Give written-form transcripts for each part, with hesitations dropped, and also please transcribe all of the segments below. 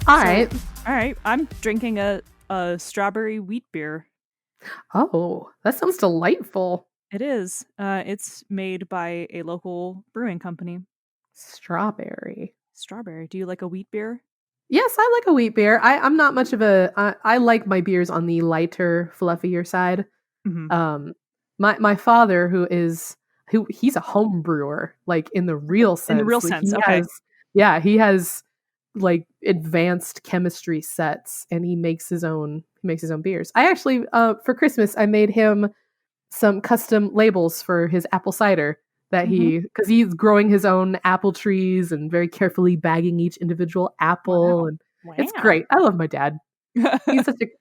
All So, right. all right, I'm drinking a strawberry wheat beer. Oh, that sounds delightful. It is. It's made by a local brewing company. Strawberry. Strawberry. Do you like a wheat beer? Yes, I like a wheat beer. I'm not much of a. I like my beers on the lighter, fluffier side. Mm-hmm. Um, my father, who he's a home brewer, like in the real In the real sense. Like sense, okay. he has like advanced chemistry sets, and he makes his own beers. I actually, for Christmas, I made him some custom labels for his apple cider Mm-hmm. because he's growing his own apple trees and very carefully bagging each individual apple, Wow. and it's Wow. great. I love my dad.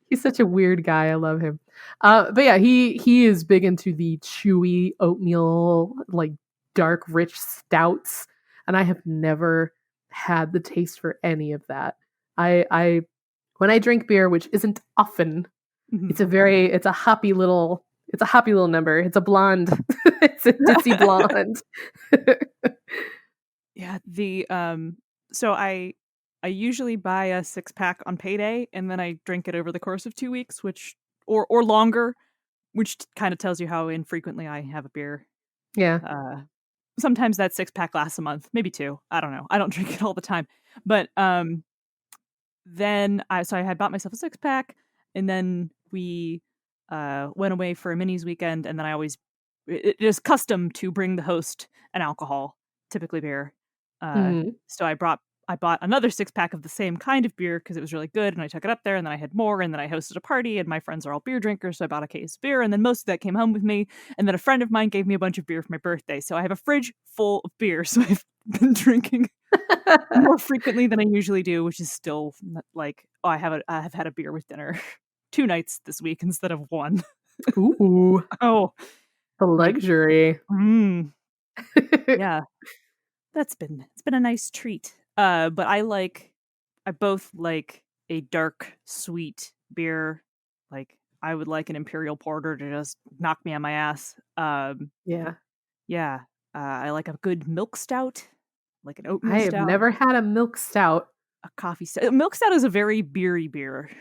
He's such a weird guy. I love him. But yeah, he is big into the chewy oatmeal, like dark, rich stouts, and I have never had the taste for any of that. I when I drink beer, which isn't often, Mhm. it's a hoppy little number. It's a blonde. It's a ditzy blonde. Yeah, so I usually buy a 6-pack on payday and then I drink it over the course of 2 weeks, which or longer, which kind of tells you how infrequently I have a beer. Yeah. Uh Sometimes that 6-pack lasts a month, maybe 2. I don't know. I don't drink it all the time. But then I had bought myself a 6-pack, and then we went away for a minis weekend, and then it is custom to bring the host an alcohol, typically beer. Mhm. So I bought another 6-pack of the same kind of beer because it was really good, and I took it up there, and then I had more, and then I hosted a party, and my friends are all beer drinkers, so I bought a case of beer, and then most of that came home with me, and then a friend of mine gave me a bunch of beer for my birthday, so I have a fridge full of beer, so I've been drinking more frequently than I usually do, which is still like, oh, I have had a beer with dinner 2 nights this week instead of 1. Ooh, Oh, the like, luxury. yeah. It's been a nice treat. But I both like a dark, sweet beer. Like, I would like an imperial porter to just knock me on my ass. Yeah. Yeah. I like a good milk stout, like an oatmeal I have stout, never had a milk stout. a coffee stout. Milk stout is a very beery beer.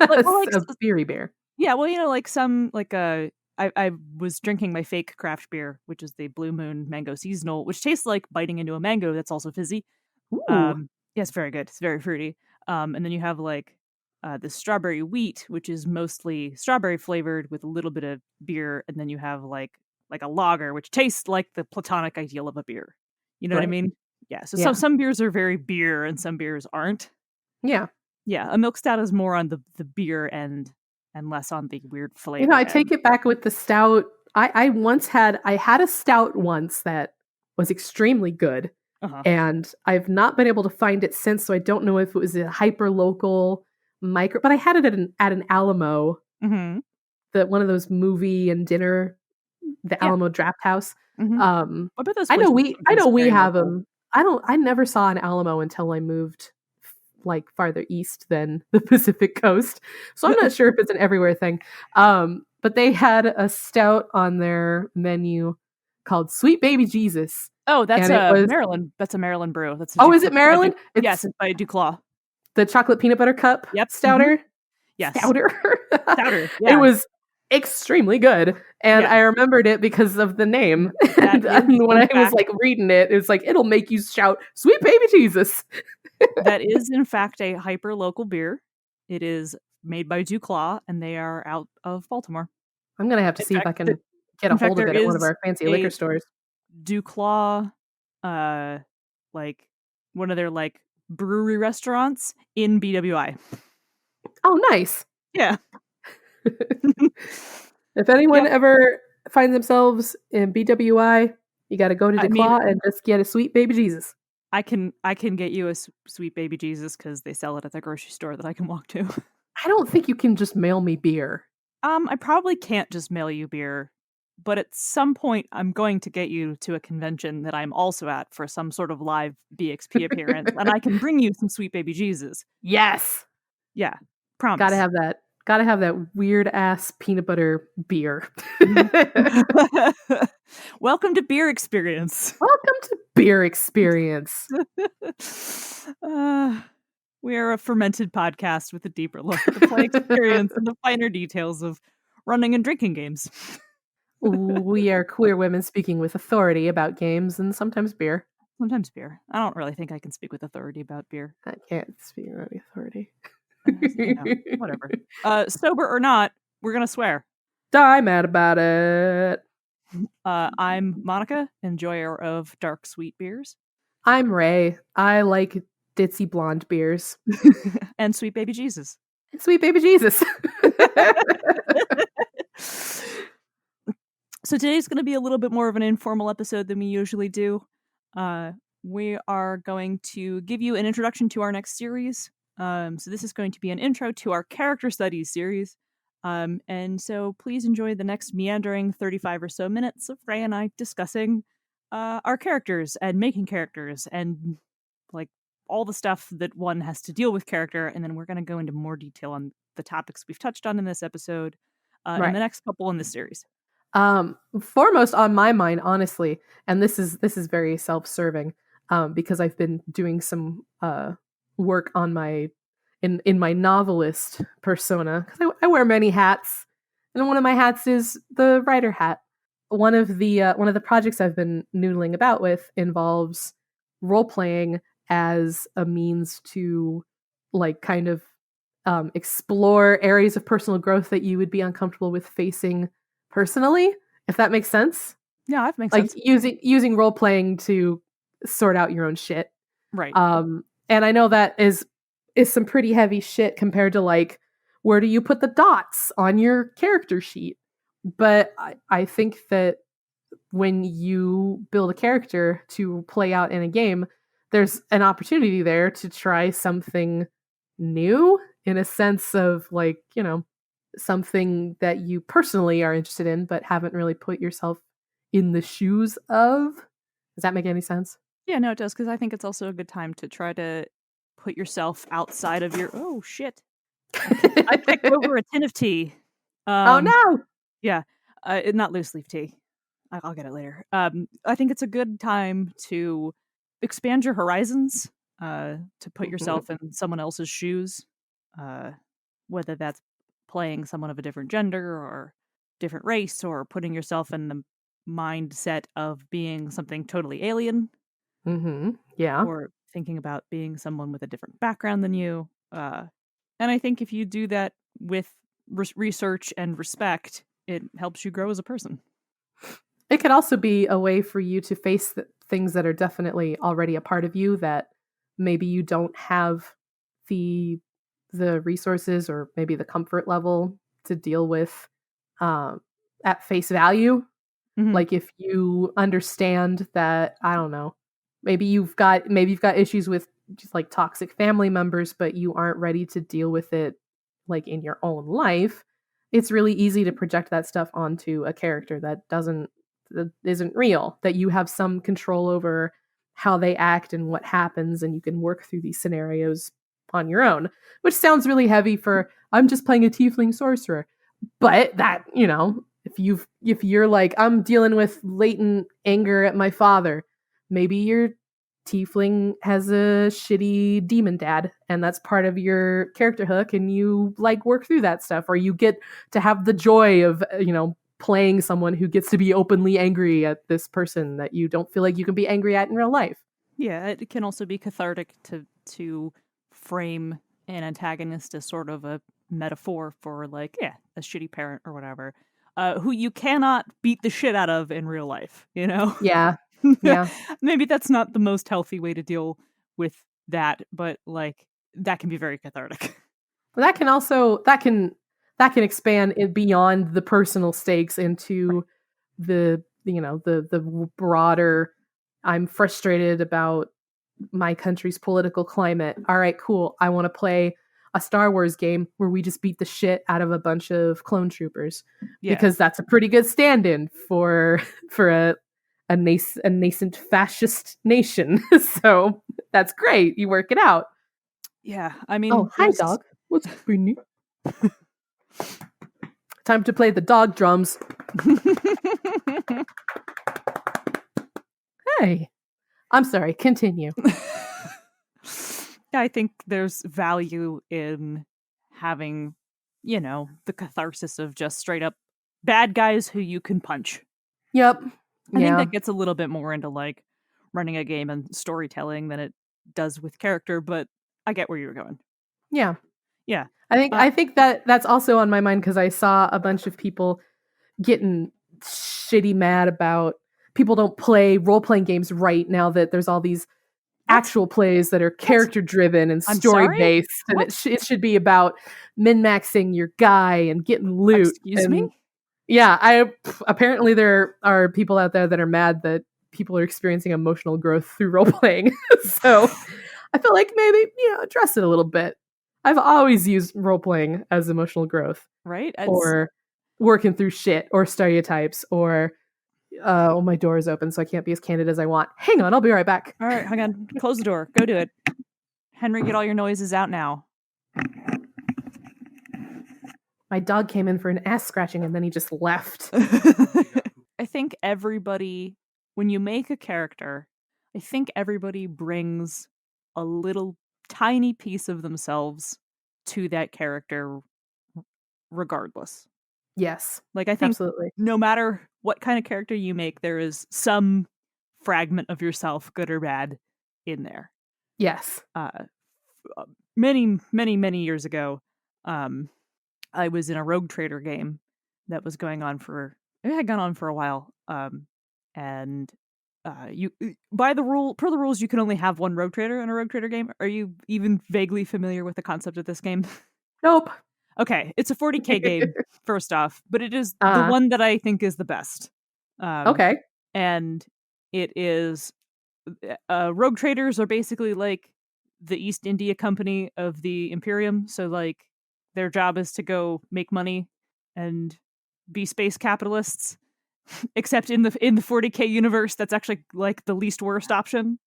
Well, like, A beery beer. yeah, well, like some I was drinking my fake craft beer, which is the Blue Moon Mango Seasonal, which tastes like biting into a mango that's also fizzy. Ooh, Yeah, it's very good. It's very fruity. And then you have the strawberry wheat, which is mostly strawberry flavored with a little bit of beer, and then you have like a lager, which tastes like the platonic ideal of a beer. You know what I right. mean? Yeah. So Yeah. some beers are very beer, and some beers aren't. Yeah. Yeah, a milk stout is more on the beer end and less on the weird flavor I end. take it back with the stout. I had a stout once that was extremely good, Uh-huh. and I've not been able to find it since, so I don't know if it was a hyper local micro, but I had it at an Alamo, Mhm. one of those movie and dinner, the Yeah. Alamo Draft House. Mhm. Um, I bet those I know places are we I sometimes know we very have local. them. I never saw an Alamo until I moved like farther east than the Pacific Coast. So I'm not sure if it's an everywhere thing. But they had a stout on their menu called Sweet Baby Jesus. Oh, that's And it a was, Maryland. That's a Maryland brew. That's a oh, is it By Maryland? Yes, It's it's by Duclaw. the chocolate peanut butter cup Yep. Mhm. stouter. Yes. Stouter. Stouter. It Yeah. was extremely good. And Yeah. I remembered it because of the name. That is And when in I was fact like reading it, it was like, it'll make you shout, Sweet Baby Jesus. a hyper local beer. It is made by Duclaw, and they are out of Baltimore. I'm going to have to In see if fact, I can get a in fact, hold of there it at one of is our fancy liquor a stores. Duclaw, uh, like one of their brewery restaurants in BWI. Oh, nice. Yeah. If anyone Yep. ever finds themselves in BWI, you got to go to I mean, DeClaw and just get a Sweet Baby Jesus. I can get you a sweet baby Jesus because they sell it at the grocery store that I can walk to. I don't think you can just mail me beer. I probably can't just mail you beer, but at some point I'm going to get you to a convention that I'm also at for some sort of live BXP appearance, and I can bring you some sweet baby Jesus. Yes. Yeah, Gotta promise. have that. Gotta have that weird ass peanut butter beer. Mhm. Welcome to Beer Experience. Welcome to Beer Experience. uh, We are a fermented podcast with a deeper look at the play experience and the finer details of running and drinking games. We are queer women speaking with authority about games and sometimes beer. Sometimes beer. I don't really think I can speak with authority about beer. I can't speak about authority. Whatever. Sober or not, we're going to swear. Die mad about it. I'm Monica, enjoyer of dark, sweet beers. I'm Ray. I like ditzy blonde beers. And Sweet Baby Jesus. And Sweet Baby Jesus. So today's going to be a little bit more of an informal episode than we usually do. We are going to give you an introduction to our next series. So this is going to be an intro to our character studies series. And so please enjoy the next meandering 35 or so minutes of Ray and I discussing our characters and making characters and like all the stuff that one has to deal with character. And then we're going to go into more detail on the topics we've touched on in this episode and the next couple in this series. Foremost on my mind, honestly, and this is very self-serving, because I've been doing some work on my in my novelist persona, because I wear many hats, and one of my hats is the writer hat. One of the projects I've been noodling about with involves role playing as a means to like kind of explore areas of personal growth that you would be uncomfortable with facing personally, if that makes sense. Yeah, that makes like sense. using role playing to sort out your own shit. Right. And I know that is some pretty heavy shit compared to like, where do you put the dots on your character sheet? But I think that when you build a character to play out in a game, there's an opportunity there to try something new, in a sense of like, you know, something that you personally are interested in but haven't really put yourself in the shoes of. Does that make any sense? Yeah, no, it does, because I think it's also a good time to try to put yourself outside of your... Oh, shit. I picked over a tin of tea. Oh, no! Yeah, not loose leaf tea. I'll get it later. I think it's a good time to expand your horizons, to put yourself in someone else's shoes, whether that's playing someone of a different gender or different race, or putting yourself in the mindset of being something totally alien. Yeah. Or thinking about being someone with a different background than you. And I think if you do that with research and respect, it helps you grow as a person. It could also be a way for you to face things that are definitely already a part of you that maybe you don't have the resources or maybe the comfort level to deal with at face value. Mm-hmm. Like if you understand that, I don't know, maybe you've got issues with just like toxic family members, but you aren't ready to deal with it like in your own life. It's really easy to project that stuff onto a character that isn't real, that you have some control over how they act and what happens, and you can work through these scenarios on your own, which sounds really heavy for I'm just playing a tiefling sorcerer. But that, you know, if you're like, I'm dealing with latent anger at my father, maybe your tiefling has a shitty demon dad, and that's part of your character hook, and you like work through that stuff, or you get to have the joy of, you know, playing someone who gets to be openly angry at this person that you don't feel like you can be angry at in real life. Yeah, it can also be cathartic to frame an antagonist as sort of a metaphor for like, yeah, a shitty parent or whatever, who you cannot beat the shit out of in real life, you know? Yeah. Yeah. Maybe that's not the most healthy way to deal with that, but like that can be very cathartic. But that can also that can expand it beyond the personal stakes into the, you know, the broader, I'm frustrated about my country's political climate. All right, cool. I want to play a Star Wars game where we just beat the shit out of a bunch of clone troopers, because that's a pretty good stand-in for a nascent fascist nation. So that's great. You work it out. Yeah, I mean, oh, hi, dog. What's up, Brittany? Time to play the dog drums. Hey. I'm sorry, continue. I think there's value in having, the catharsis of just straight up bad guys who you can punch. Yep. I think Yeah. that gets a little bit more into like running a game and storytelling than it does with character, but I get where you're going. Yeah. Yeah. I think that that's also on my mind because I saw a bunch of people getting shitty mad about people don't play role playing games right now that there's all these That's actual plays that are that's character driven and I'm story sorry? based, and What? it should be about min maxing your guy and getting loot. Excuse me? And yeah, apparently there are people out there that are mad that people are experiencing emotional growth through role playing. So I feel like maybe address it a little bit. I've always used role playing as emotional growth Right? It's or working through shit or stereotypes or oh, my door is open so I can't be as candid as I want. Hang on, I'll be right back. all right, hang on. Close the door. Go do it. Henry, get all your noises out now. My dog came in for an ass scratching and then he just left. I think everybody, when you make a character, I think everybody brings a little tiny piece of themselves to that character regardless. Yes, Like, I think absolutely. no matter what kind of character you make, there is some fragment of yourself, good or bad, in there. Yes. Many, many, many years ago, I was in a Rogue Trader game that was going on for it had gone on for a while. And you by the rule per the rules, you can only have one Rogue Trader in a Rogue Trader game. Are you even vaguely familiar with the concept of this game? Nope. Okay, it's a 40K game first off, but it is the uh, one that I think is the best. okay. And it is Rogue Traders are basically like the East India Company of the Imperium. So like their job is to go make money and be space capitalists. Except in the 40K universe, that's actually like the least worst option.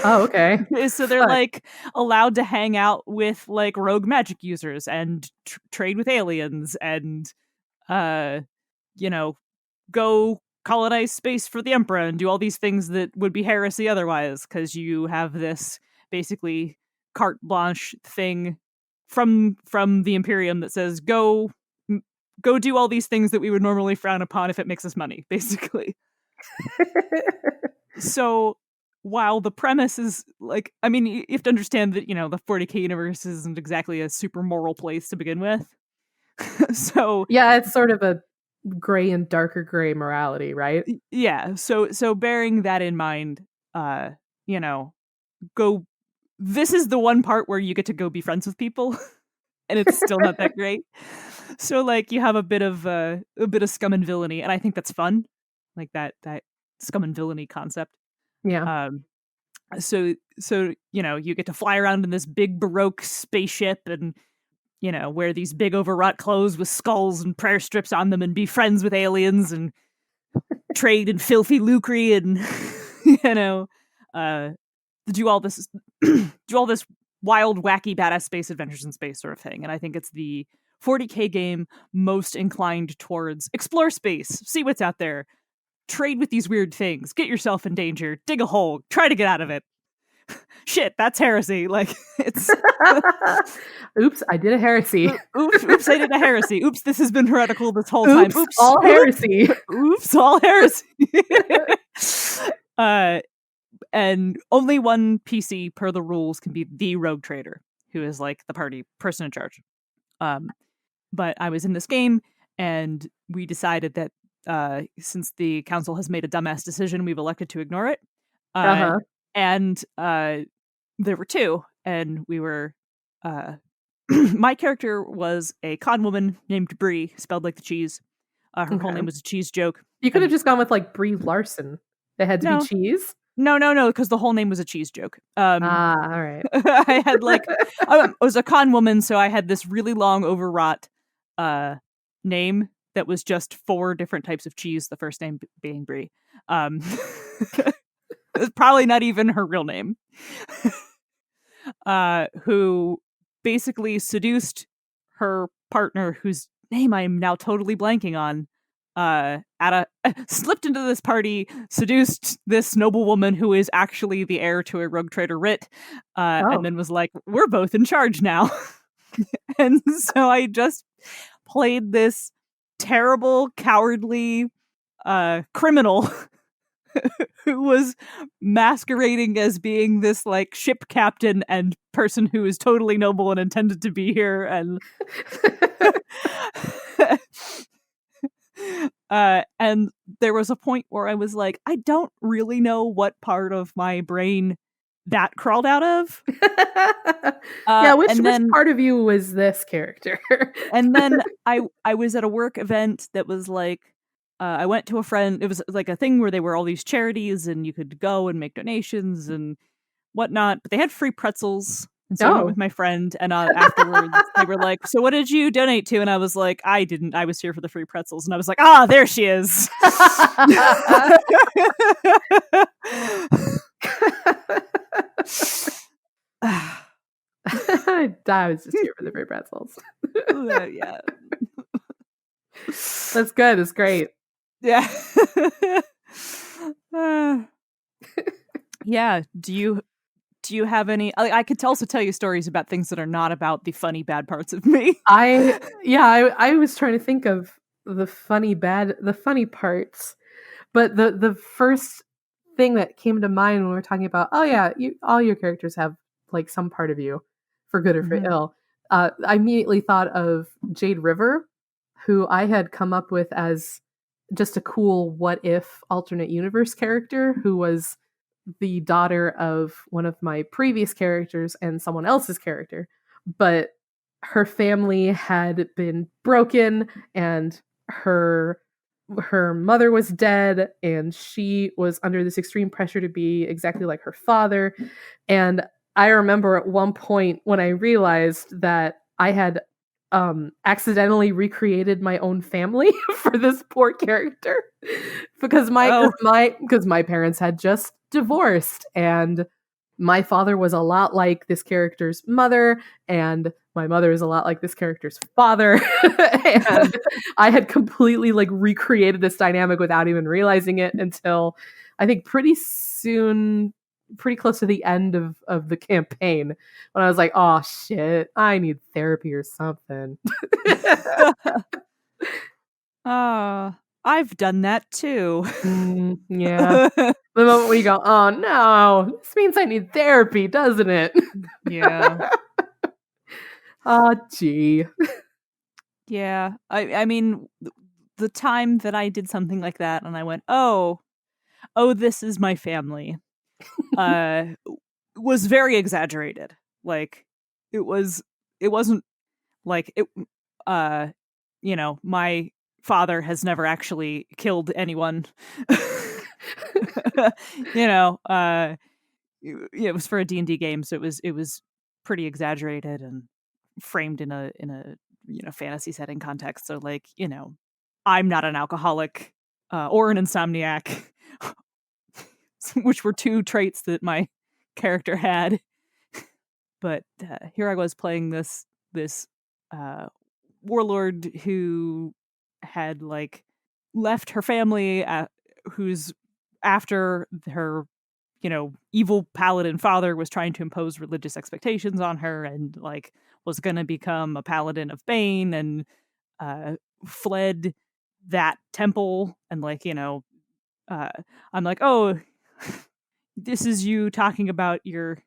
Oh, okay. So they're Fuck. like allowed to hang out with like rogue magic users and trade with aliens and uh you know go colonize space for the emperor and do all these things that would be heresy otherwise because you have this basically carte blanche thing from the imperium that says go do all these things that we would normally frown upon if it makes us money basically. So while the premise is like, I mean, you have to understand that the 40K universe isn't exactly a super moral place to begin with. So Yeah, it's sort of a gray and darker gray morality, right? yeah, so bearing that in mind, uh, you know, go. This is the one part where you get to go be friends with people, and it's still not that great. So like you have a bit of scum and villainy, and I think that's fun, like that scum and villainy concept. Yeah. Um, so you get to fly around in this big baroque spaceship and wear these big overwrought clothes with skulls and prayer strips on them and be friends with aliens and trade in filthy lucre and you know uh do all this do all this wild wacky badass space adventures in space sort of thing. And I think it's the 40K game most inclined towards explore space, see what's out there, trade with these weird things, get yourself in danger, dig a hole, try to get out of it. Shit, that's heresy. Like it's Oops, I did a heresy. oops, I did a heresy. Oops, this has been heretical this whole time. Oops, all heresy. Oops, all heresy. uh, and only one PC per the rules can be the rogue trader, who is like the party person in charge. But I was in this game, and we decided that since the council has made a dumbass decision, we've elected to ignore it. Uh-huh. And there were two, and we were. My character was a con woman named Brie, spelled like the cheese. Her whole Okay. name was a cheese joke. You could have And just gone with like Brie Larson. It had to be no, cheese. no, because the whole name was a cheese joke. Ah, all right. I had like I was a con woman, so I had this really long overwrought name that was just 4 different types of cheese. The first name being Brie. It's probably not even her real name. Who basically seduced her partner, whose name I am now totally blanking on. at a slipped into this party, seduced this noblewoman who is actually the heir to a rogue trader Writ, and Oh. then was like, "We're both in charge now." And so I just played this terrible, cowardly criminal who was masquerading as being this like ship captain and person who is totally noble and intended to be here, and and there was a point where I was like, I don't really know what part of my brain that crawled out of. Yeah, which And then part of you was this character? I was at a work event that was like, I went to a friend. It was like a thing where they were all these charities and you could go and make donations and whatnot. But they had free pretzels. And so I went with Oh. my friend, and afterwards they were like, "So what did you donate to?" And I was like, "I didn't. I was here for the free pretzels." And I was like, "Ah, there she is." I was just here for the free pretzels. Yeah. That's good. That's great. Yeah. Yeah. Do you have any? I could also tell you stories about things that are not about the funny bad parts of me. I was trying to think of the funny parts, but the first thing that came to mind when we were talking about, oh yeah, all your characters have like some part of you, for good or for Mhm. ill. I immediately thought of Jade River, who I had come up with as just a cool what if alternate universe character who was the daughter of one of my previous characters and someone else's character, but her family had been broken and her mother was dead and she was under this extreme pressure to be exactly like her father. And I remember at one point when I realized that I had accidentally recreated my own family for this poor character because Oh. my parents had just divorced and my father was a lot like this character's mother and my mother is a lot like this character's father. And I had completely like recreated this dynamic without even realizing it until I think pretty soon, pretty close to the end of the campaign, when I was like, oh shit, I need therapy or something. I've done that too. Yeah. The moment where you go, oh no, this means I need therapy, doesn't it? Yeah. Oh, gee. Yeah. I mean, the time that I did something like that and I went, oh, this is my family, uh, was very exaggerated. Like, it wasn't like it, uh, my father has never actually killed anyone. you know, uh, it was for a D&D game, so it was pretty exaggerated and framed in a fantasy setting context. So like, I'm not an alcoholic or an insomniac, which were two traits that my character had. But here I was playing this warlord who had like left her family, who's after her evil paladin father was trying to impose religious expectations on her and like was going to become a paladin of Bane and fled that temple and like I'm like, oh, this is you talking about your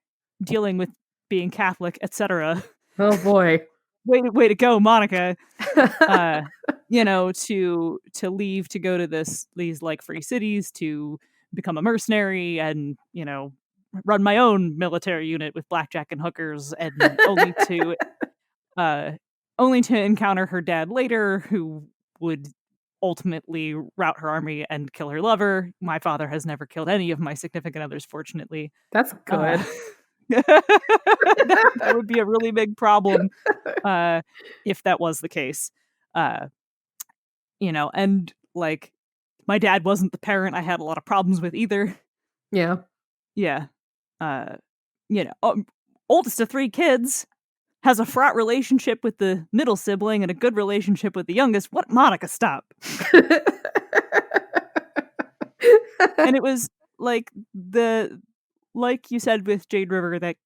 dealing with being Catholic, etc. Oh boy. Way to go, Monica. To leave to go to these like free cities to become a mercenary and run my own military unit with blackjack and hookers, and uh only to encounter her dad later, who would ultimately rout her army and kill her lover. My father has never killed any of my significant others, fortunately. That's uh good. that would be a really big problem if that was the case. uh and like my dad wasn't the parent I had a lot of problems with either. Yeah. Yeah. uh oldest of three kids, has a fraught relationship with the middle sibling and a good relationship with the youngest. What? Monica, stop. And it was like like you said with Jade River, that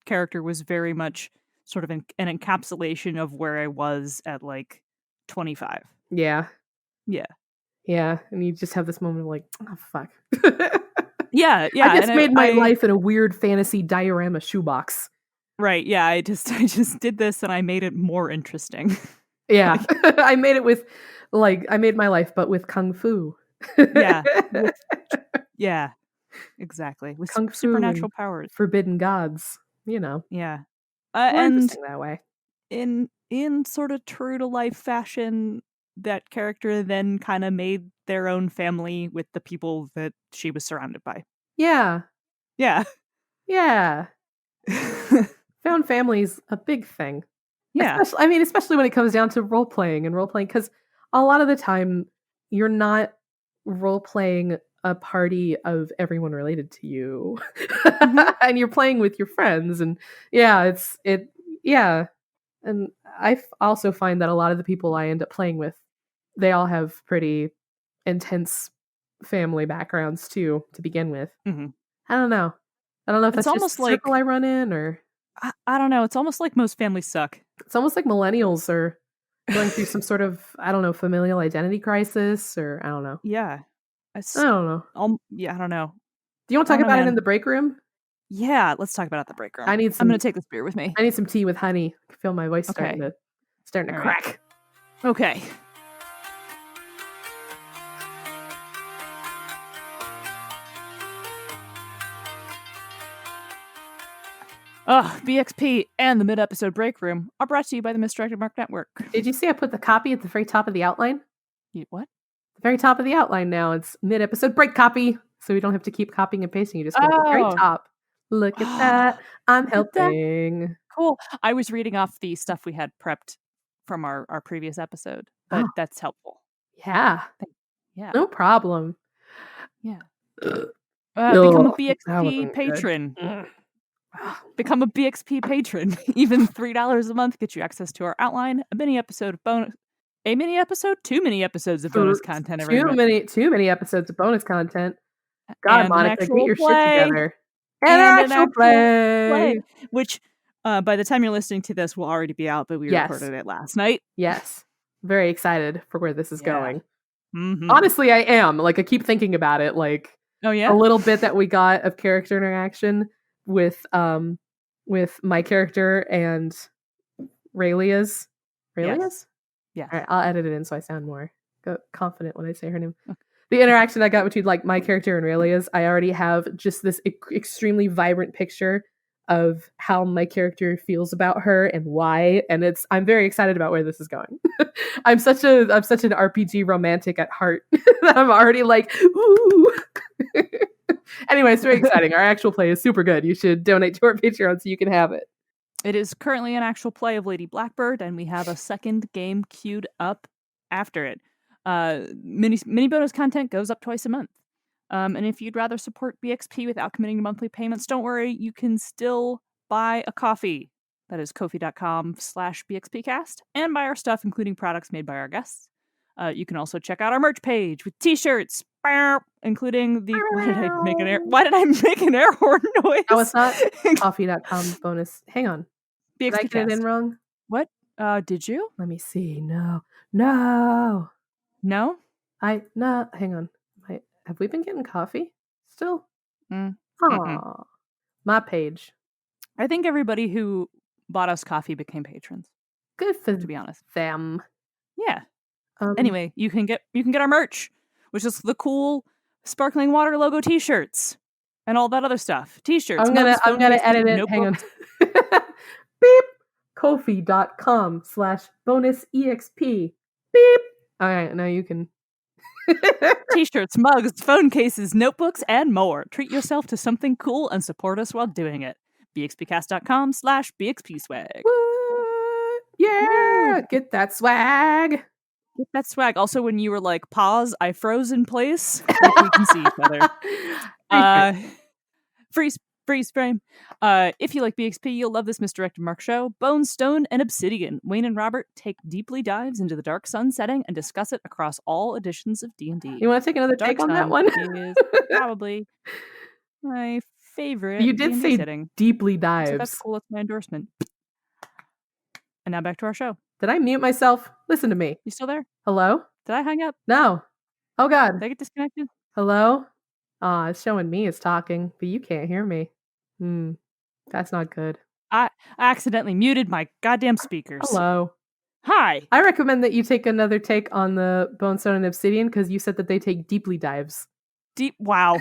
character was very much sort of an encapsulation of where I was at like 25. Yeah. Yeah. Yeah. And you just have this moment of like, oh, fuck. Yeah. I just made my life in a weird fantasy diorama shoebox. Right. Yeah. I just did this and I made it more interesting. Yeah. I made it with I made my life, but with Kung Fu. Yeah. Yeah. Exactly. With Kung Fu supernatural powers. Forbidden gods, Yeah. More And interesting that way. In sort of true to life fashion, that character then kind of made their own family with the people that she was surrounded by. Yeah. Yeah. Yeah. Found family's a big thing. Yeah. Especially when it comes down to role playing, because a lot of the time you're not role playing a party of everyone related to you. Mhm. And you're playing with your friends, and yeah. And I also find that a lot of the people I end up playing with, they all have pretty intense family backgrounds too, to begin with. Mm-hmm. I don't know if It's that's almost just the circle I run in, or I don't know. It's almost like most families suck. it's almost like millennials are going through some sort of, I don't know, familial identity crisis, or I don't know. Yeah. I don't know. Yeah, I don't know. Do you want to talk about it in the break room? Yeah, let's talk about it at the break room. I'm going to take this beer with me. I need some tea with honey. I can feel my voice starting to crack. Okay. BXP and the mid-episode break room are brought to you by the Misdirected Mark Network. Did you see I put the copy at the very top of the outline? What? The very top of the outline now. It's mid-episode break copy, so we don't have to keep copying and pasting. You just go to the very top. Look at that. I'm helping. Cool. I was reading off the stuff we had prepped from our previous episode, but that's helpful. Yeah. Yeah. No problem. Yeah. Become a BXP patron. Become a BXP patron. Even $3 a month gets you access to our outline, a mini episode of bonus. A mini episode? 2 mini episodes of bonus content every month. Too many episodes of bonus content. God, and Monica, get your play. shit together. And an actual play. Which, by the time you're listening to this, will already be out, but we recorded it last night. Yes. Very excited for where this is going. Mm-hmm. Honestly, I am. I keep thinking about it. Oh, yeah? A little bit that we got of character interaction with my character and Raylia's. Raylia's? Yeah. All right, I'll edit it in so I sound more confident when I say her name. Okay. The interaction I got between my character and Raylia's, I already have just this extremely vibrant picture of how my character feels about her and why, and I'm very excited about where this is going. I'm such an RPG romantic at heart that I'm already ooh. Anyway, it's very exciting. Our actual play is super good. You should donate to our Patreon so you can have it. It is currently an actual play of Lady Blackbird, and we have a second game queued up after it. Mini bonus content goes up twice a month. And if you'd rather support BXP without committing to monthly payments, don't worry, you can still buy a coffee. That is ko-fi.com/BXPcast, and buy our stuff, including products made by our guests. You can also check out our merch page with t-shirts, including the... Why did I make an air horn noise? Oh, it's not coffee.com bonus. Hang on. Did I get it in wrong? What? Did you? Let me see. No. No? No. Hang on. Have we been getting coffee still? Oh, my page. I think everybody who bought us coffee became patrons. Good for to be honest. Them. Yeah. Anyway, you can get our merch, which is the cool sparkling water logo t-shirts and all that other stuff. T-shirts. I'm gonna edit it. Hang on. Beep. Ko-fi.com/bonusexp. Beep. All right, now you can. T-shirts, mugs, phone cases, notebooks, and more. Treat yourself to something cool and support us while doing it. bxpcast.com/bxpswag. What? Yeah, get that swag. Get that swag. Also, when you were pause, I froze in place. We can see each other. Free Freeze frame. If you like BXP, you'll love this misdirected Mark show. Bone, Stone, and Obsidian. Wayne and Robert take deeply dives into the Dark Sun setting and discuss it across all editions of D&D. You want to take another Dark take on that Sun one? is probably my favorite You did D&D say setting. deeply So dives. that's cool. That's my endorsement. And now back to our show. Did I mute myself? Listen to me. You still there? Hello? Did I hang up? No. Oh, God. Did I get disconnected? Hello? It's showing me it's talking, but you can't hear me. That's not good. I accidentally muted my goddamn speakers. Hello. Hi. I recommend that you take another take on the Bone, Stone, and Obsidian because you said that they take deeply dives. Wow.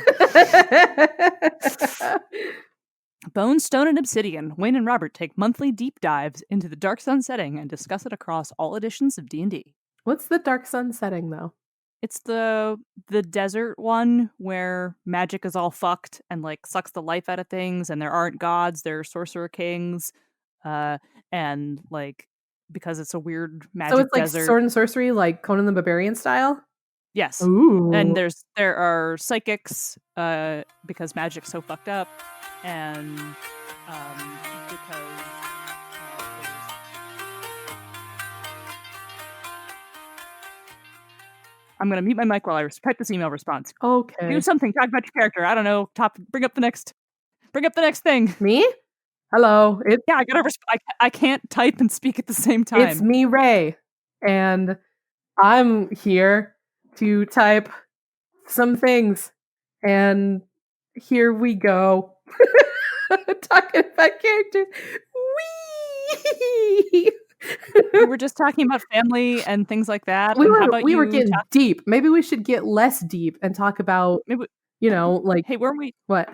Bone, Stone, and Obsidian. Wayne and Robert take monthly deep dives into the Dark Sun setting and discuss it across all editions of D&D. What's the Dark Sun setting, though? It's the desert one where magic is all fucked and like sucks the life out of things, and there aren't gods, there are sorcerer kings, and like because it's a weird magic So it's like desert. sword and sorcery, like Conan the Barbarian style? Yes. Ooh. And there are psychics, because magic's so fucked up, and because I'm gonna mute my mic while I type this email response. Okay. Do something. Talk about your character. I don't know. Bring up the next thing. Me? Hello. Yeah, I gotta. I can't type and speak at the same time. It's me, Ray, and I'm here to type some things. And here we go. Talking about characters. Whee! We were just talking about family and things like that. We were getting deep. Maybe we should get less deep and talk about, like... Hey, weren't we... What?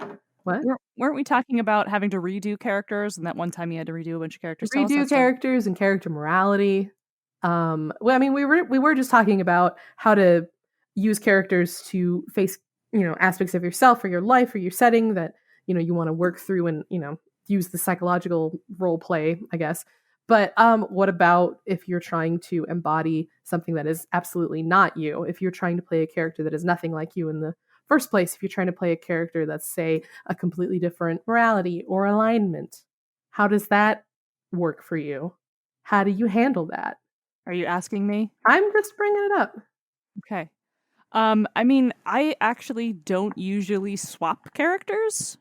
Weren't we talking about having to redo characters, and that one time you had to redo a bunch of characters? Redo characters and character morality. Well, I mean, we were just talking about how to use characters to face, aspects of yourself or your life or your setting that, you want to work through and, use the psychological role play, I guess. But what about if you're trying to embody something that is absolutely not you? If you're trying to play a character that is nothing like you in the first place, if you're trying to play a character that's, say, a completely different morality or alignment, how does that work for you? How do you handle that? Are you asking me? I'm just bringing it up. Okay. I mean, I actually don't usually swap characters.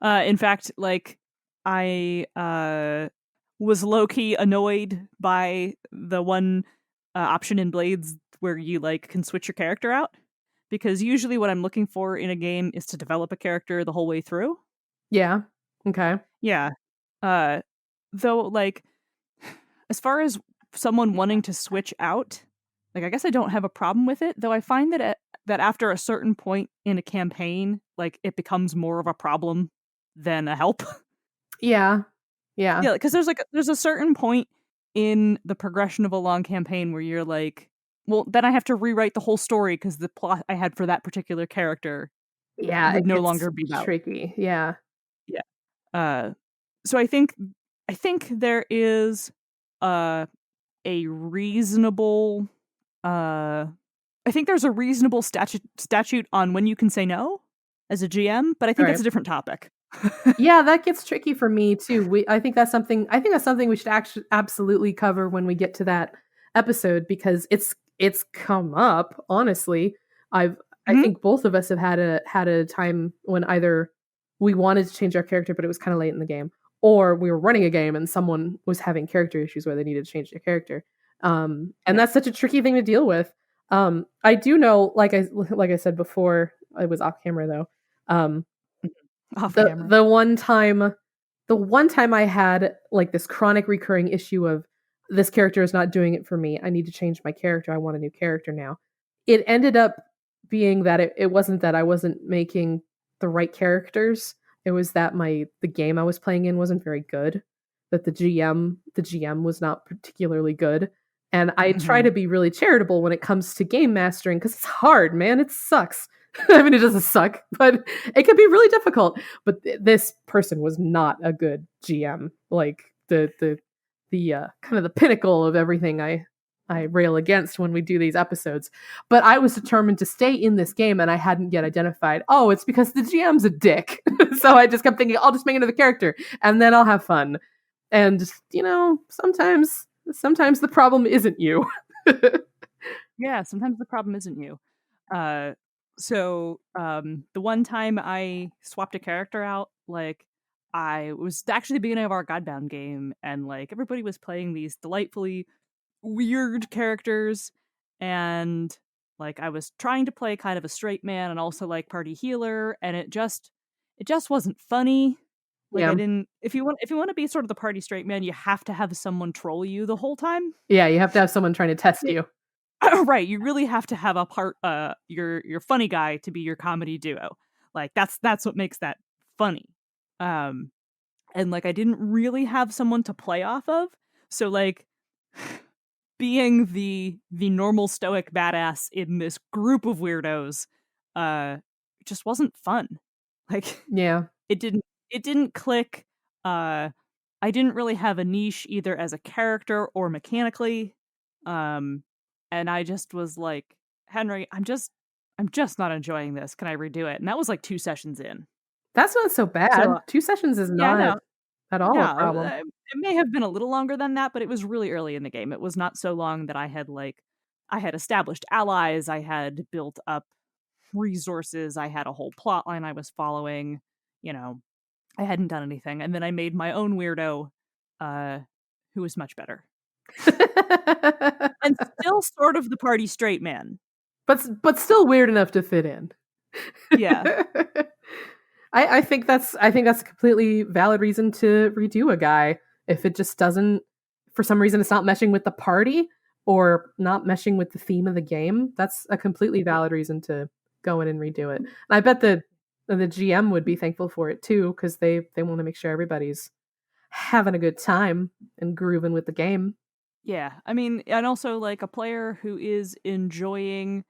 In fact, like, I was low-key annoyed by the one option in Blades where you, like, can switch your character out. Because usually what I'm looking for in a game is to develop a character the whole way through. Yeah. Okay. Yeah. Though, like, as far as someone wanting to switch out, like, I guess I don't have a problem with it, though I find that that after a certain point in a campaign, like, it becomes more of a problem than a help. Yeah. Yeah. Yeah, because there's a certain point in the progression of a long campaign where you're like, well, then I have to rewrite the whole story because the plot I had for that particular character would no longer be valid. Tricky. Yeah. Yeah. So I think there is a reasonable I think there's a reasonable statute on when you can say no as a GM, but I think that's a different topic. Yeah, that gets tricky for me too. I think that's something we should actually absolutely cover when we get to that episode, because it's come up, honestly. I think both of us have had a time when either we wanted to change our character but it was kind of late in the game, or we were running a game and someone was having character issues where they needed to change their character. And that's such a tricky thing to deal with. I do know, like I said before, I was off camera though. The one time I had like this chronic recurring issue of this character is not doing it for me. I need to change my character. I want a new character now. It ended up being that it wasn't that I wasn't making the right characters. It was that the game I was playing in wasn't very good. That the GM was not particularly good. And I try to be really charitable when it comes to game mastering, because it's hard, man. It sucks. I mean, it doesn't suck, but it can be really difficult. But this person was not a good GM. Like the kind of the pinnacle of everything I I rail against when we do these episodes. But I was determined to stay in this game, and I hadn't yet identified, oh, it's because the GM's a dick. So I just kept thinking, I'll just make another character, and then I'll have fun. And, sometimes the problem isn't you. Yeah, sometimes the problem isn't you. The one time I swapped a character out, like, I was actually the beginning of our Godbound game, and like everybody was playing these delightfully weird characters, and like I was trying to play kind of a straight man and also like party healer, and it just wasn't funny. Like I Yeah. didn't if you want to be sort of the party straight man, you have to have someone troll you the whole time. Yeah, you have to have someone trying to test you. Right, you really have to have a part your funny guy to be your comedy duo. Like that's what makes that funny. Um and like I didn't really have someone to play off of. So like being the normal stoic badass in this group of weirdos uh just wasn't fun. Like Yeah. it didn't click. uh I didn't really have a niche either as a character or mechanically. um and I just was like, Henry, I'm just not enjoying this, can I redo it? And that was like 2 sessions in. That's not so So bad. 2 sessions is yeah, not no, at all a yeah, problem. it may have been a little longer than that, but it was really early in the game. It was not so long that I had established allies, I had built up resources, I had a whole plot line I was following, you know, I hadn't done anything. And then I made my own weirdo, uh, who was much better. And still sort of the party straight man. But still weird enough to fit in. Yeah. I think that's a completely valid reason to redo a guy. If it just doesn't, for some reason, it's not meshing with the party or not meshing with the theme of the game, that's a completely Yeah. valid reason to go in and redo it. And I bet the GM would be thankful for it too, because they want to make sure everybody's having a good time and grooving with the game. Yeah. I mean, and also like a player who is enjoying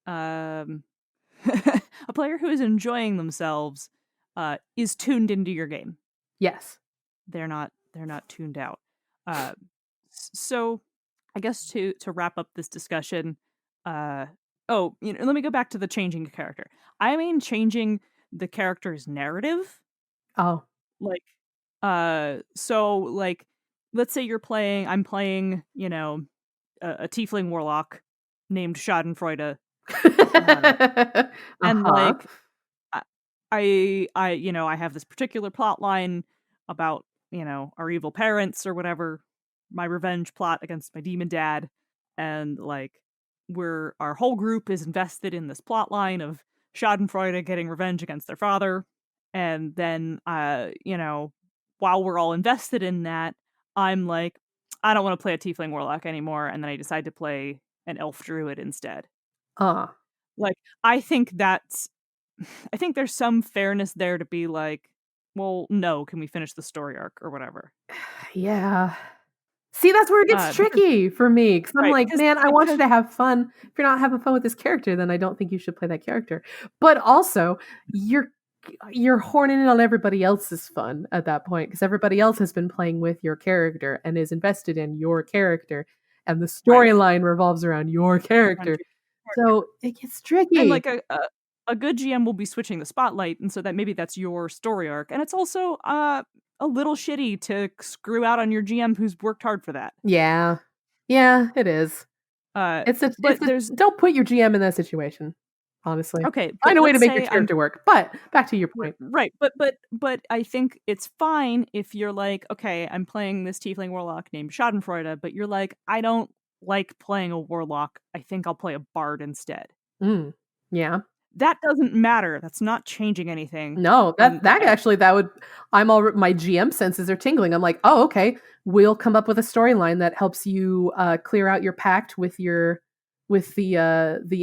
um a player who is enjoying themselves is tuned into your game. Yes. They're not tuned out. Uh so I guess to wrap up this discussion, let me go back to the changing a character. I mean changing the character's narrative. Oh. Like so like let's say I'm playing, a tiefling warlock named Schadenfreude, uh, and Uh-huh. like I I have this particular plot line about, our evil parents or whatever, my revenge plot against my demon dad, and like our whole group is invested in this plot line of Schadenfreude getting revenge against their father. And then while we're all invested in that, I'm like, I don't want to play a tiefling warlock anymore, and then I decide to play an elf druid instead. Uh. Like, I think that's I think there's some fairness there to be like, well, no, can we finish the story arc or whatever? Yeah. See, that's where it gets Because tricky for me, because 'cause I'm right, like, "Man, I want you because to have fun. If you're not having fun with this character, then I don't think you should play that character." But also, you're horning in on everybody else's fun at that point, because everybody else has been playing with your character and is invested in your character, and the right, storyline revolves around your around character. your character. So, it gets And tricky. like a good GM will be switching the spotlight, and so that maybe that's your story arc. And it's also a little shitty to screw out on your GM who's worked hard for that. Yeah. Yeah, it is. Uh It's but a there's don't put your GM in that situation, honestly. okay, Find but a way to let's make your say I'm character work, but back to your point. right, but I think it's fine if you're like, okay, I'm playing this tiefling warlock named Schadenfreude, but you're like, I don't like playing a warlock. I think I'll play a bard instead. Mm, yeah. That doesn't matter. That's not changing anything. No, that And that actually that would my GM senses are tingling. I'm like, "Oh, okay. We'll come up with a storyline that helps you, clear out your pact with the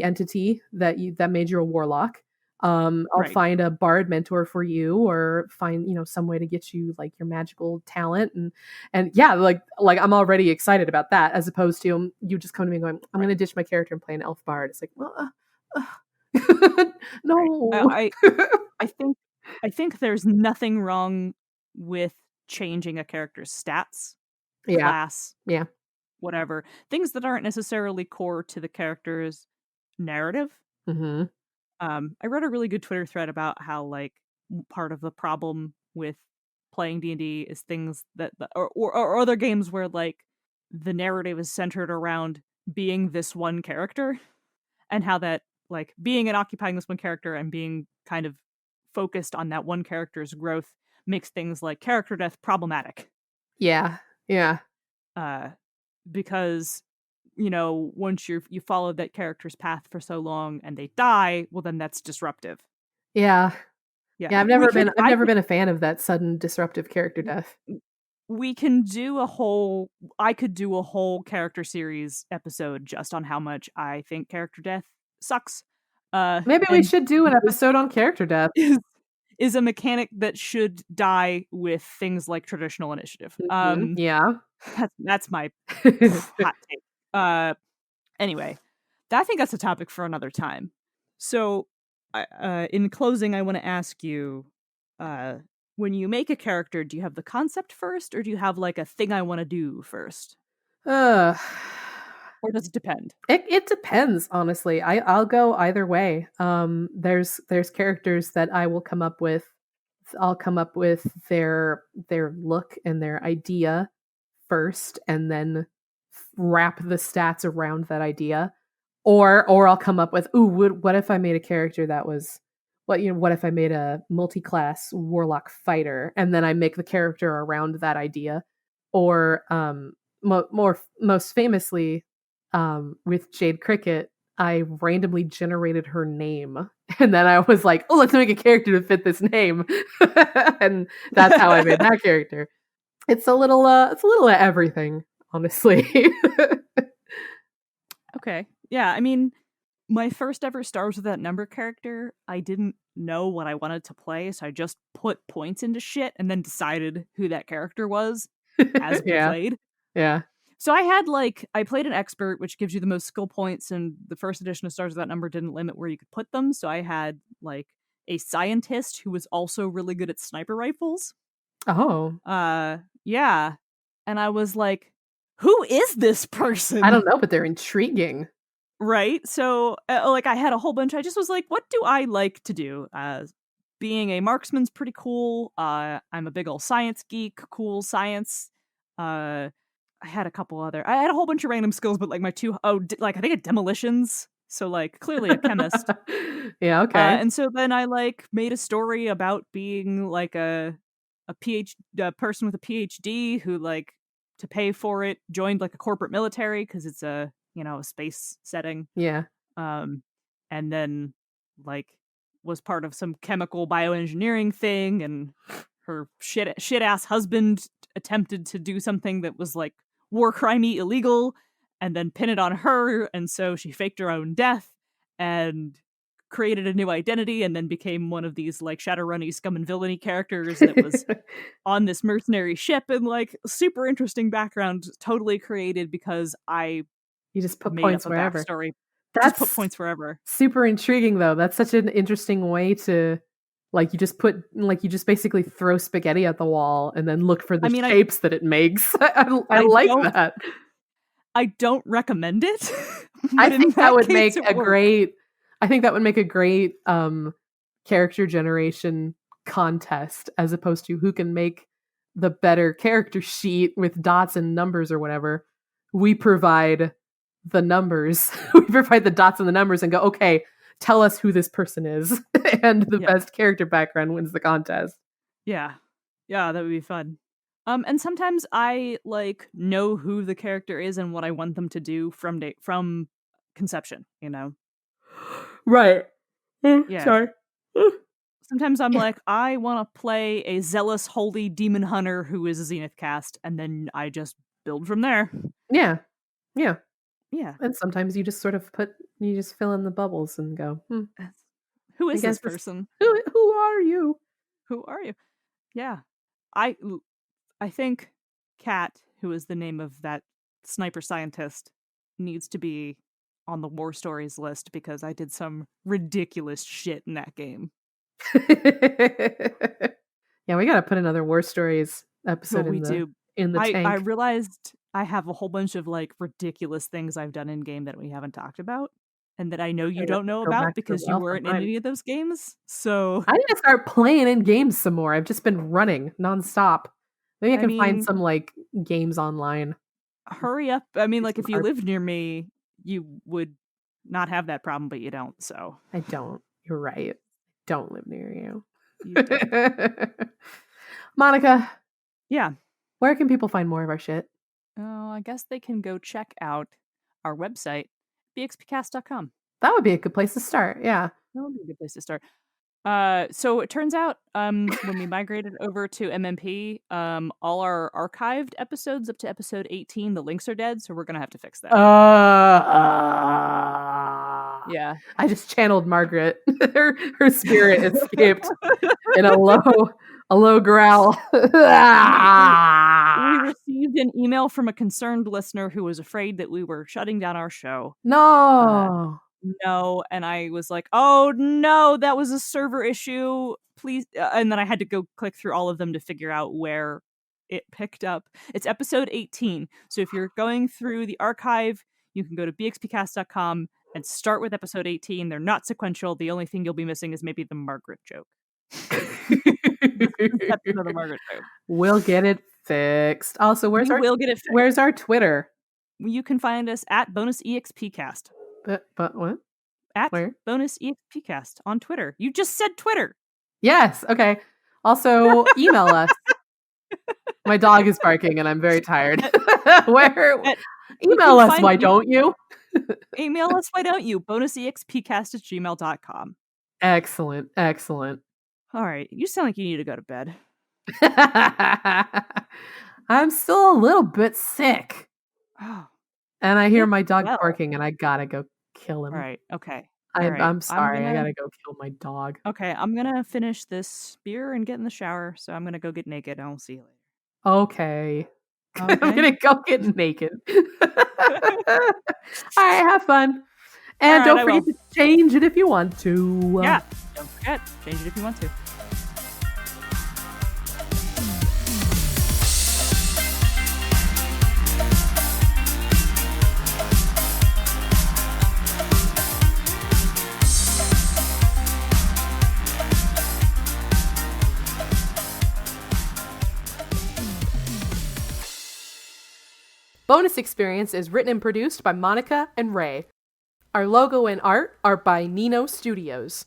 entity that made you a warlock. I'll right, find a bard mentor for you or find, some way to get you, like, your magical talent," and yeah, like, I'm already excited about that as opposed to you just come to me going, "I'm right, gonna ditch my character and play an elf bard." It's like, "Well, right. no." I think there's nothing wrong with changing a character's stats, Yeah, class, yeah. whatever. Things that aren't necessarily core to the character's narrative. Mm-hmm. I read a really good Twitter thread about how like part of the problem with playing D&D is things that or other games where like the narrative is centered around being this one character, and how that like being and occupying this one character and being kind of focused on that one character's growth makes things like character death problematic. Yeah. Yeah. Uh because once you followed that character's path for so long and they die, well then that's disruptive. Yeah. Yeah, Yeah, we could I've I never could been a fan of that sudden disruptive character death. we can do a whole I could do a whole character series episode just on how much I think character death sucks. Maybe we And should do an this episode on character death. is a mechanic that should die with things like traditional initiative. Mhm. Yeah. That's my hot take. Anyway, I think that's a topic for another time. So, in closing, I want to ask you, uh, when you make a character, do you have the concept first, or do you have like a thing I want to do first, Ugh. or does it depend? It depends, honestly. I'll go either way. There's characters that I will come up with. I'll come up with their look and their idea first, and then wrap the stats around that idea. Or I'll come up with, ooh, what if I made a character that was what if I made a multi-class warlock fighter, and then I make the character around that idea. Or most famously, with Jade Cricket, I randomly generated her name, and then I was like, oh, let's make a character to fit this name. And that's how I made that character. It's a little of everything, honestly. Okay, yeah. I mean, my first ever Stars with That Number character, I didn't know what I wanted to play, so I just put points into shit and then decided who that character was as we Yeah. played. Yeah. So I played an expert, which gives you the most skill points, and the first edition of Stars with That Number didn't limit where you could put them. So I had like a scientist who was also really good at sniper rifles. Oh. Yeah. And I was like, who is this I person? don't know, but they're intriguing. Right? So like I had a whole bunch. I just was like, what do I like to do? Being a marksman's pretty cool. I'm a big old science geek, cool science. I had a couple other. I had a whole bunch of random skills, but like like I think at demolitions. So like clearly a chemist. Yeah, okay. And so then I like made a story about being like a person with a PhD who like to pay for it joined like a corporate military because it's a space setting. Yeah. Um, and then like was part of some chemical bioengineering thing, and her shit ass husband attempted to do something that was like war crimey illegal, and then pin it on her, and so she faked her own death and created a new identity, and then became one of these like Shadowrunny scum and villainy characters that was on this mercenary ship, and like super interesting background, totally created because I You just put made up points a wherever. backstory. Just put That's points wherever. super intriguing, though. That's such an interesting way to you just basically throw spaghetti at the wall and then look for I the mean, shapes that it makes. I I like don't that. I don't recommend it, I but in think that that would case make it a worked. great I think that would make a great character generation contest, as opposed to who can make the better character sheet with dots and numbers or whatever. We provide the numbers. We provide the dots and the numbers and go, okay, tell us who this person is. And the Yeah. best character background wins the contest. Yeah. Yeah, that would be fun. And sometimes I like know who the character is and what I want them to do from conception. Right. Yeah. Sorry. Sometimes I'm Yeah. like, I want to play a zealous holy demon hunter who is a Zenith cast, and then I just build from there. Yeah. Yeah. Yeah. And sometimes you just fill in the bubbles and go, Who I is guess this this person? who are you? Who are you? Yeah. I I think Kat, who is the name of that sniper scientist, needs to be on the war stories list because I did some ridiculous shit in that game. Yeah, we gotta put another war stories Well, episode we do. in the I tank. realized I have a whole bunch of like ridiculous things I've done in game that we haven't talked about and that I know you I have don't to know go about back to the because you wealth of weren't in mine. any of those games. So, I need to start playing in games some more. I've just been running nonstop. Maybe I I can find mean, some like games online. hurry up. I mean, Do like some if you art. lived near me, you would not have that problem, but you don't. So, I don't. You're right. Don't live near you. you don't. Monica, Yeah. where can people find more of our shit? Oh, I guess they can go check out our website, bxpcast.com. That would be a good place to start. Yeah. That would be a good place to start. So it turns out, when we migrated over to MMP, all our archived episodes up to episode 18, the links are dead, so we're gonna have to fix that. Yeah. I just channeled Margaret. her spirit escaped in a low growl. We received an email from a concerned listener who was afraid that we were shutting down our show. No. No, and I was like, "Oh no, that was a server issue. Please," and then I had to go click through all of them to figure out where it picked up. It's episode 18. So if you're going through the archive, you can go to bxpcast.com and start with episode 18. They're not sequential. The only thing you'll be missing is maybe the Margaret joke. The conception of the Margaret joke. We'll get it fixed. Also, We will get it fixed. where's our Twitter? You can find us at bonus expcast. But what? At Where? bonus expcast on Twitter. You just said Twitter. Yes. Okay. Also, email us. My dog is barking and I'm very tired. Where? Email us, why don't you? Email us, why don't you? bonusexpcast@gmail.com. Excellent. Excellent. All right. You sound like you need to go to bed. I'm still a little bit sick. Oh. And I hear my dog barking and I gotta go kill him. All right. Okay. I'm sorry. I gotta go kill my dog. Okay. I'm going to finish this beer and get in the shower. So I'm going to go get naked. And I'll see you later. Okay. I'm gonna go get naked. All right, have fun. And don't forget to change it if you want to. Yeah, don't forget. Change it if you want to. Bonus Experience is written and produced by Monica and Ray. Our logo and art are by Nino Studios.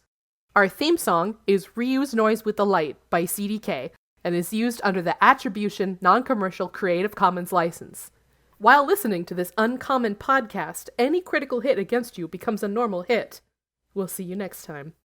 Our theme song is Reuse Noise with the Light by CDK and is used under the Attribution Non-Commercial Creative Commons license. While listening to this uncommon podcast, any critical hit against you becomes a normal hit. We'll see you next time.